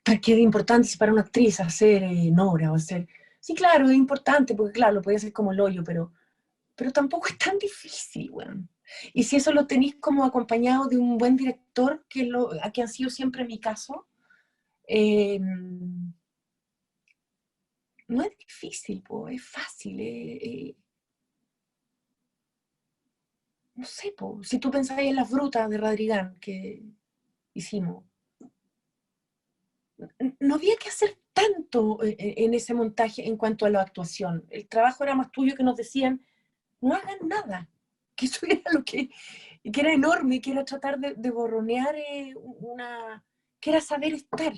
que es importante si para una actriz hacer Nora o hacer... Sí, claro, es importante, porque claro, lo podía hacer como el hoyo, pero tampoco es tan difícil, weón. Y si eso lo tenéis como acompañado de un buen director, que ha sido siempre mi caso, no es difícil, po, es fácil. No sé, po, si tú pensáis en Las Brutas de Radrigán que hicimos, no había que hacer tanto en ese montaje en cuanto a la actuación. El trabajo era más tuyo que nos decían, no hagan nada. Que eso era que era enorme, que era tratar de borronear que era saber estar.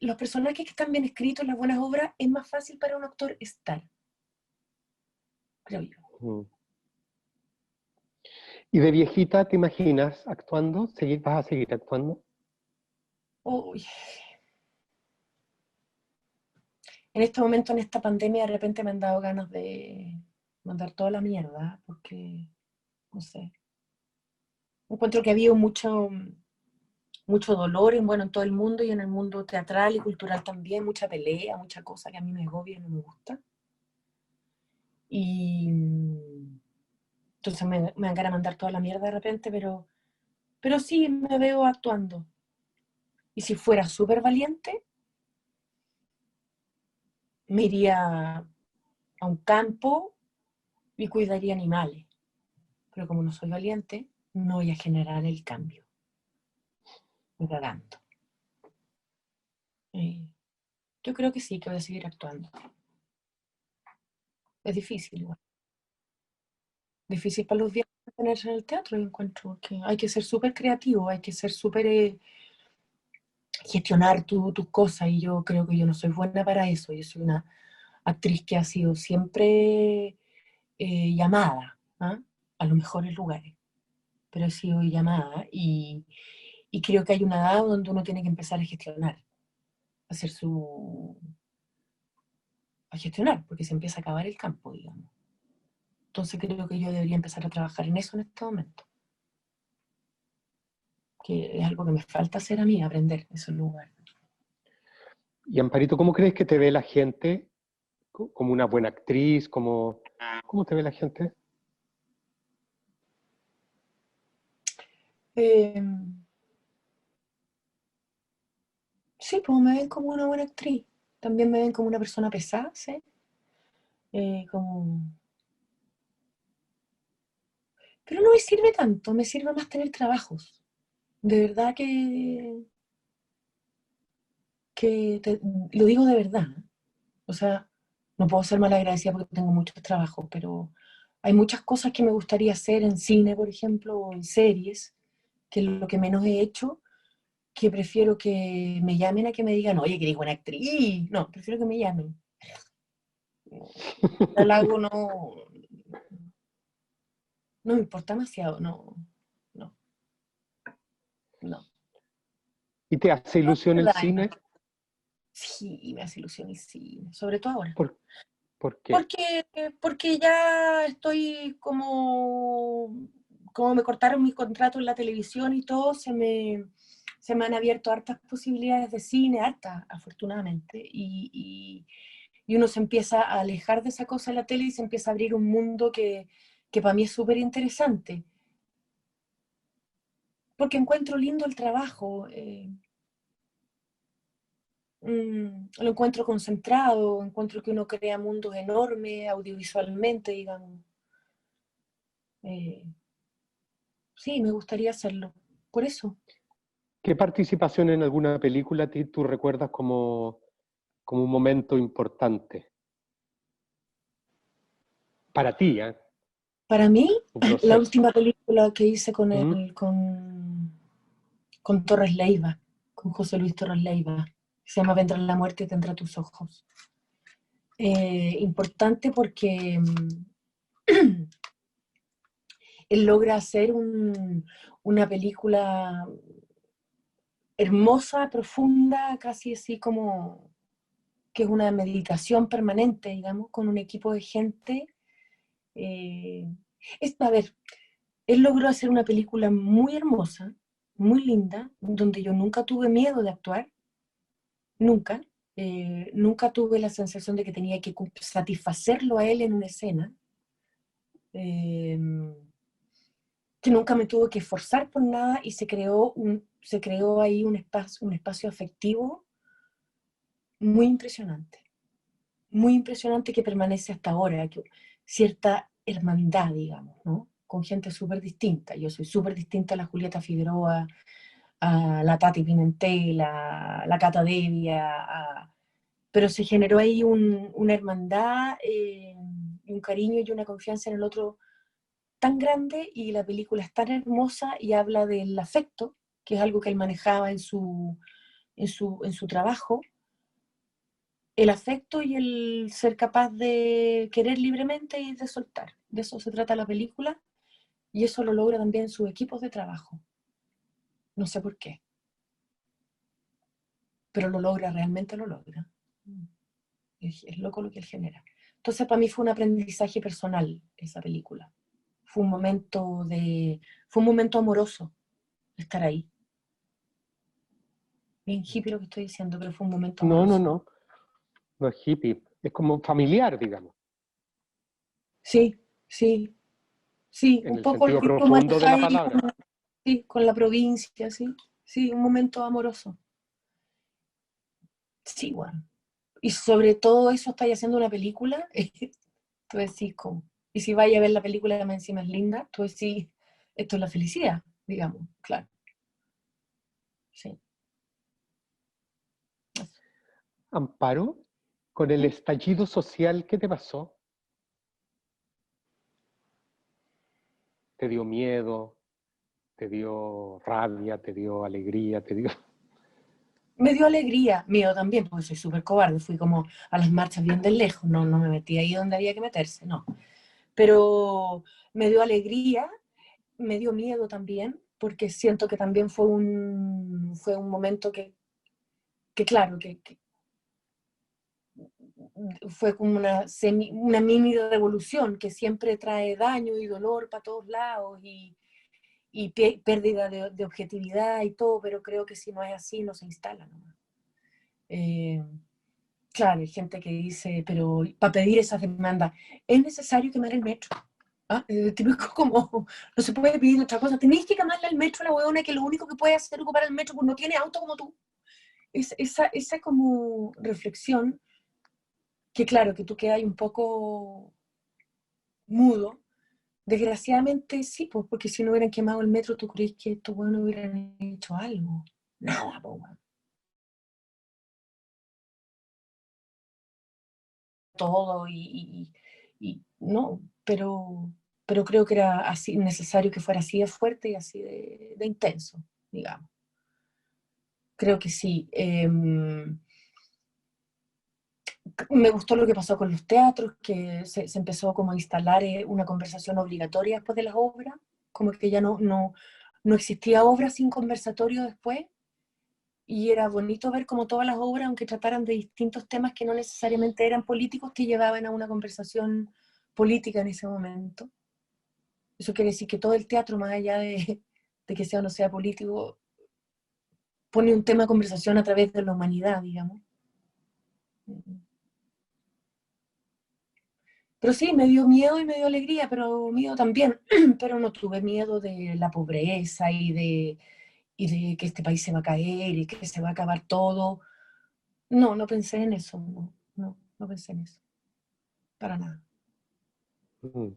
Los personajes que están bien escritos en las buenas obras es más fácil para un actor estar, creo yo. mm. ¿Y de viejita te imaginas actuando? ¿Vas a seguir actuando? Uy, en este momento, en esta pandemia, de repente me han dado ganas de mandar toda la mierda, porque, no sé, encuentro que había mucho dolor en todo el mundo y en el mundo teatral y cultural también, mucha pelea, mucha cosa que a mí me agobia y no me gusta. Y entonces me dan ganas de mandar toda la mierda de repente, pero sí me veo actuando. Y si fuera súper valiente, me iría a un campo y cuidaría animales. Pero como no soy valiente, no voy a generar el cambio. ni cagando. Yo creo que sí, que voy a seguir actuando. Es difícil igual. Difícil para los viejos tenerse en el teatro, yo encuentro que hay que ser súper creativo, hay que ser súper gestionar tus cosas, y yo creo que yo no soy buena para eso. Yo soy una actriz que ha sido siempre llamada, ¿ah?, a los mejores lugares, pero he sido llamada, y creo que hay una edad donde uno tiene que empezar a gestionar, a hacer a gestionar, porque se empieza a acabar el campo, digamos. Entonces creo que yo debería empezar a trabajar en eso en este momento, que es algo que me falta hacer a mí, aprender esos lugares. Y Amparito, ¿cómo crees que te ve la gente? ¿Como una buena actriz? ¿Cómo te ve la gente? Eh, sí, pues me ven como una buena actriz. También me ven como una persona pesada, ¿sí? Como... Pero no me sirve tanto, me sirve más tener trabajos. De verdad lo digo de verdad. O sea, no puedo ser malagradecida porque tengo muchos trabajos, pero hay muchas cosas que me gustaría hacer en cine, por ejemplo, o en series, que es lo que menos he hecho, que prefiero que me llamen a que me digan, oye, que eres buena actriz. No, prefiero que me llamen. El halago no me importa demasiado, no, no, no. ¿Y te hace No, ilusión de el verdad, cine? sí, me hace ilusión el cine, sobre todo ahora. ¿Por, por qué? Porque ya estoy como me cortaron mis contratos en la televisión y todo, se me han abierto hartas posibilidades de cine, hartas, afortunadamente, y uno se empieza a alejar de esa cosa en la tele y se empieza a abrir un mundo que para mí es súper interesante, porque encuentro lindo el trabajo. Lo encuentro concentrado, encuentro que uno crea mundos enormes audiovisualmente, digamos. Eh, sí, me gustaría hacerlo. Por eso, ¿Qué participación en alguna película tú recuerdas como un momento importante? Para ti, ¿eh? para mí, No la sé. última película que hice ¿Mm? con Torres Leiva, con José Luis Torres Leiva, se llama Vendrá la muerte y tendrá tus ojos. Importante porque él logra hacer una película hermosa, profunda, casi así como que es una meditación permanente, digamos, con un equipo de gente. Eh, a ver, él logró hacer una película muy hermosa, muy linda, donde yo nunca tuve miedo de actuar, nunca. Nunca tuve la sensación de que tenía que satisfacerlo a él en una escena. Eh, que nunca me tuve que esforzar por nada, y se creó ahí un espacio afectivo muy impresionante que permanece hasta ahora, que cierta hermandad, digamos, ¿no? Con gente súper distinta. Yo soy súper distinta a la Julieta Figueroa, a la Tati Pimentel, a la Cata Devia, pero se generó ahí una hermandad, un cariño y una confianza en el otro tan grande, y la película es tan hermosa y habla del afecto, que es algo que él manejaba en su trabajo, el afecto y el ser capaz de querer libremente y de soltar. De eso se trata la película, y eso lo logra también sus equipos de trabajo. No sé por qué, pero lo logra, realmente lo logra. Es loco lo que él genera. Entonces para mí fue un aprendizaje personal esa película. Fue un fue un momento amoroso estar ahí. Bien hippie lo que estoy diciendo, pero fue un momento No, no, amoroso. no. No es hippie. Es como familiar, digamos, Sí, sí, sí, en un el poco lo sentido que tú profundo de la manejas ahí palabra. sí, con la provincia, sí, sí, un momento amoroso. Sí, bueno. Y sobre todo eso estáis haciendo una película, tú decís como, y si vais a ver la película más encima es linda, tú decís, esto es la felicidad, digamos, claro. sí. Amparo, con el estallido social, ¿qué te pasó? ¿Te dio miedo? ¿Te dio rabia? ¿Te dio alegría? ¿Te dio...? Me dio alegría, miedo también, porque soy súper cobarde, fui como a las marchas bien de lejos, no, no me metí ahí donde había que meterse, no. Pero me dio alegría, me dio miedo también, porque siento que también fue un momento que claro, que fue como una mini revolución que siempre trae daño y dolor para todos lados y pérdida de objetividad y todo, pero creo que si no es así no se instala nomás. Claro, hay gente que dice, pero para pedir esas demandas, ¿es necesario quemar el metro? ¿Ah? Típico como, no se puede pedir otra cosa. Tenéis que quemarle al metro a la huevona que lo único que puede hacer es ocupar el metro porque no tiene auto como tú. Esa como reflexión, que claro, que tú quedas un poco mudo. Desgraciadamente sí, pues, porque si no hubieran quemado el metro, ¿tú crees que estos huevones hubieran hecho algo? Nada, pues, todo y no, pero creo que era así necesario que fuera así de fuerte y así de intenso, digamos. Creo que sí. Me gustó lo que pasó con los teatros, que se empezó como a instalar una conversación obligatoria después de las obras, como que ya no existía obra sin conversatorio después, y era bonito ver como todas las obras, aunque trataran de distintos temas que no necesariamente eran políticos, te llevaban a una conversación política en ese momento. Eso quiere decir que todo el teatro, más allá de que sea o no sea político, pone un tema de conversación a través de la humanidad, digamos. Pero sí, me dio miedo y me dio alegría, pero miedo también. Pero no tuve miedo de la pobreza y de que este país se va a caer y que se va a acabar todo. No, no pensé en eso, no pensé en eso, para nada. Mm.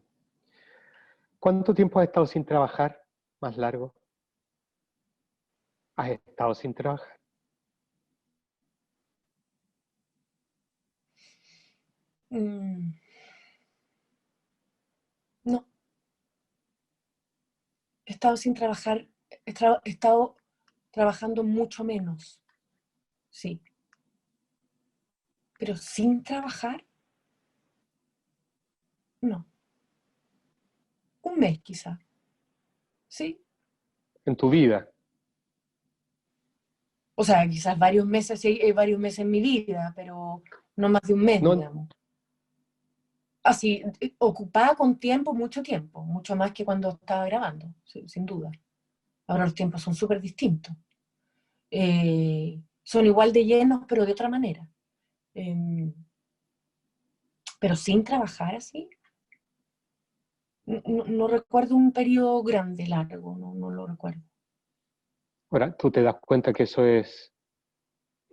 ¿Cuánto tiempo has estado sin trabajar? ¿Más largo? ¿Has estado sin trabajar? Mm, no, he estado sin trabajar, he estado trabajando mucho menos, sí. Pero sin trabajar, no. Un mes quizá, sí. ¿En tu vida? O sea, quizás varios meses, sí, varios meses en mi vida, pero no más de un mes, No, digamos. Así, ocupada con tiempo, mucho más que cuando estaba grabando, sin duda. Ahora los tiempos son súper distintos. Son igual de llenos, pero de otra manera. Eh, pero sin trabajar así, no recuerdo un periodo grande, largo, no lo recuerdo. ahora tú te das cuenta que eso es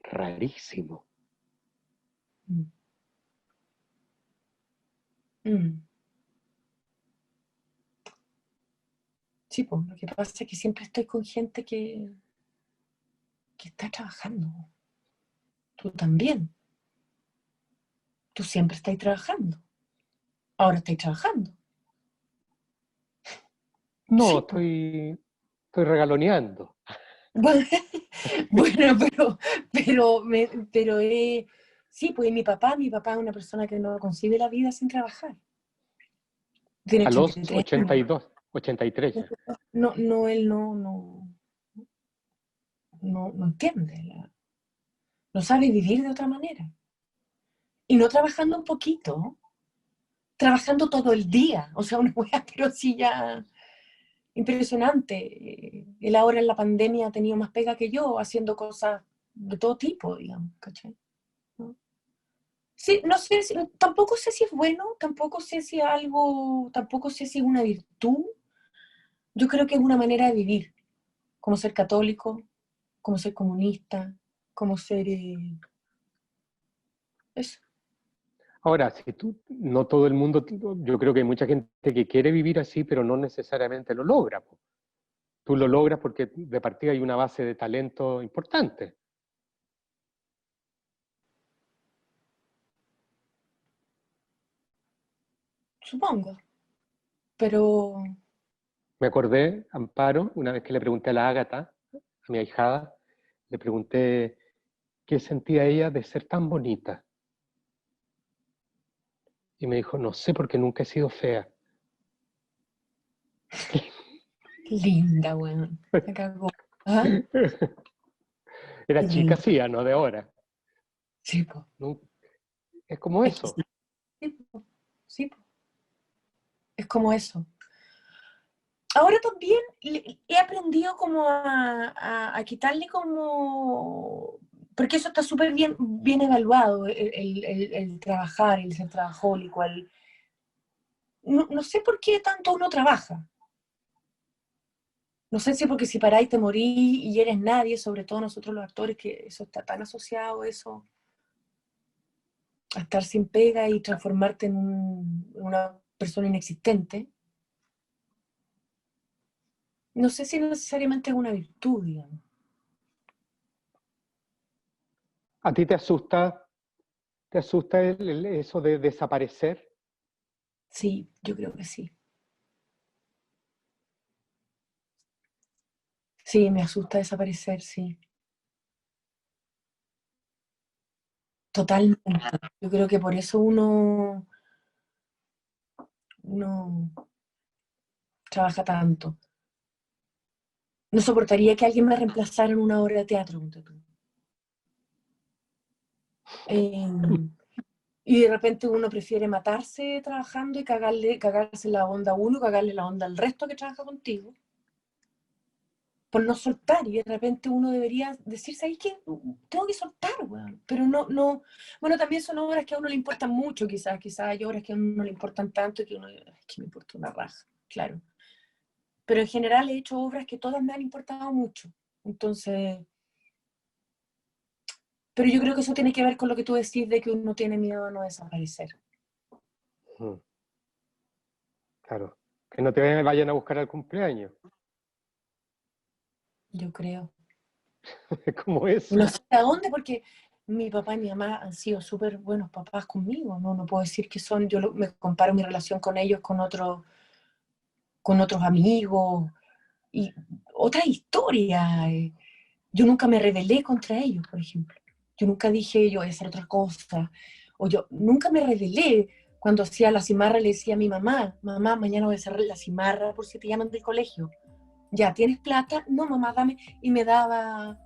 rarísimo. Mm. Mm. Sí, pues lo que pasa es que siempre estoy con gente que está trabajando. Tú también. Tú siempre estás trabajando. Ahora estás trabajando. No, Sí, pues. estoy regaloneando. Bueno, bueno, pero sí, pues mi papá es una persona que no concibe la vida sin trabajar. Tiene A los 83 años. 82, 83 ya. No, no, él no entiende, no sabe vivir de otra manera. Y no trabajando un poquito, trabajando todo el día. O sea, una wea, pero sí ya impresionante. Él ahora en la pandemia ha tenido más pega que yo, haciendo cosas de todo tipo, digamos, ¿cachai? ¿No? Sí, no sé, tampoco sé si es bueno, tampoco sé si es algo, tampoco sé si es una virtud. Yo creo que es una manera de vivir, como ser católico, como ser comunista, como ser... eso. Ahora, si tú, no todo el mundo, yo creo que hay mucha gente que quiere vivir así, pero no necesariamente lo logra. tú lo logras porque de partida hay una base de talento importante. Supongo. Pero Me acordé, Amparo, una vez que le pregunté a la Ágata, a mi ahijada, le pregunté qué sentía ella de ser tan bonita. Y me dijo, no sé, porque nunca he sido fea. linda, weón. Me cagó. ¿Ah? Era Qué chica, linda. sí, no de ahora. Sí, po. No, es como Es que eso. sí, po. Sí, po. Es como eso. Ahora también he aprendido como a quitarle como... Porque eso está súper bien evaluado, el trabajar, el ser trabajólico. No sé por qué tanto uno trabaja. No sé si porque si paráis te morís y eres nadie, sobre todo nosotros los actores, que eso está tan asociado, eso, a estar sin pega y transformarte en una persona inexistente. No sé si necesariamente es una virtud, digamos. ¿A ti te asusta eso de desaparecer? Sí, yo creo que sí. Sí, me asusta desaparecer, sí. Totalmente. Yo creo que por eso uno trabaja tanto. No soportaría que alguien me reemplazara en una obra de teatro, ponte tú. Y de repente uno prefiere matarse trabajando y cagarse la onda a uno, cagarle la onda al resto que trabaja contigo, por no soltar. Y de repente uno debería decir, ¿sabes qué? Tengo que soltar, weón. Pero no. Bueno, también son obras que a uno le importan mucho, quizás hay obras que a uno no le importan tanto y que uno, es que me importa una raja, claro. Pero en general he hecho obras que todas me han importado mucho. Entonces, pero yo creo que eso tiene que ver con lo que tú decís de que uno tiene miedo a no desaparecer. Mm, claro. Que no te vayan a buscar al cumpleaños. Yo creo. Es como No eso. sé a dónde, porque mi papá y mi mamá han sido súper buenos papás conmigo, no puedo decir que son, me comparo mi relación con ellos con otros amigos y otra historia. Yo nunca me rebelé contra ellos, por ejemplo. Yo nunca dije yo voy a hacer otra cosa. O yo nunca me rebelé cuando hacía la cimarra, le decía a mi mamá, mamá, mañana voy a hacer la cimarra por si te llaman del colegio. ¿Ya tienes plata? No, mamá, dame. Y me daba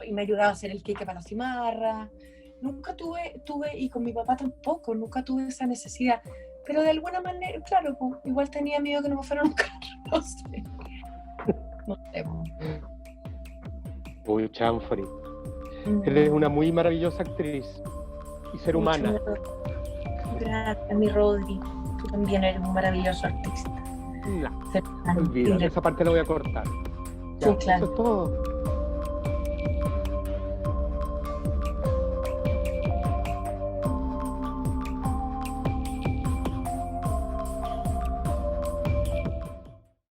y me ayudaba a hacer el cake para la cimarra. Nunca tuve, y con mi papá tampoco, nunca tuve esa necesidad. Pero de alguna manera, claro, pues, igual tenía miedo que no me fueran a buscar, no sé. No sé. Uy, Chanfrey. Eres Mm, una muy maravillosa actriz y ser mucho humana. miedo. Gracias, mi Rodri. Tú también eres un maravilloso artista. No, Ser humano, olvídalo, libre. esa parte la voy a cortar. Sí, Ya, eso claro. es todo.